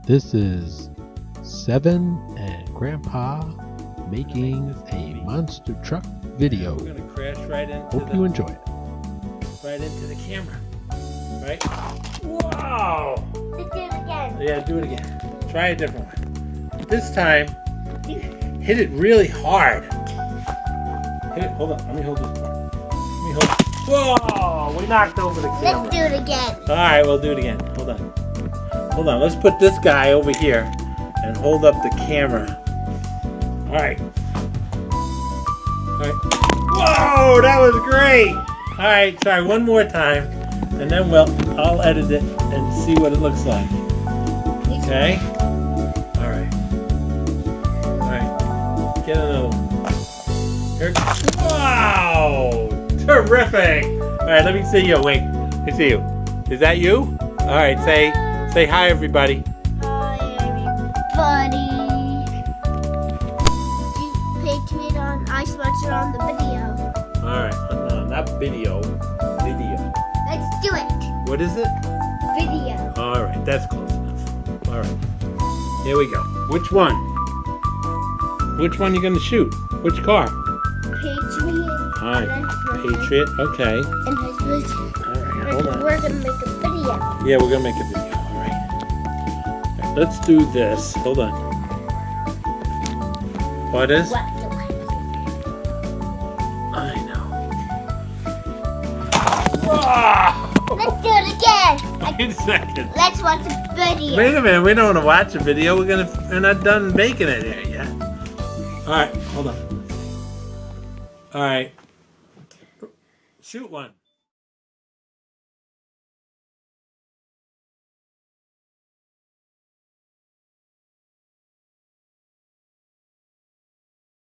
This is Seven and Grandpa making a monster truck video. We're gonna crash right into Hope you enjoy it. right into the camera. Right? Wow! Let's do it again. Yeah, do it again. Try a different one. This time, hit it really hard. Hit it. Hold on. Let me hold this part. Let me hold it. Whoa! We knocked over the camera. Let's do it again. All right, we'll do it again. Hold on. Hold on. Let's put this guy over here and hold up the camera. All right. All right. Whoa! That was great. All right. Try one more time, and then I'll edit it and see what it looks like. Okay. All right. All right. Get another one. Here. Wow! Terrific. All right. Let me see you. Wait. Let me see you. Is that you? All right. Say hi, everybody. Hi, everybody. I sponsor on the video. All right. No, not video. Video. Let's do it. What is it? Video. All right. That's close enough. All right. Here we go. Which one? Which one are you going to shoot? Which car? Patriot. All right. Patriot. Okay. And husband. All right. Hold on. We're going to make a video. Yeah, we're going to make a video. All right. Let's do this. Hold on. What is? What? I know. Wow! Let's do it again. Wait a second. Let's watch a video. Wait a minute. We don't want to watch a video. We're not done making it here yet. All right. Hold on. All right. Shoot one.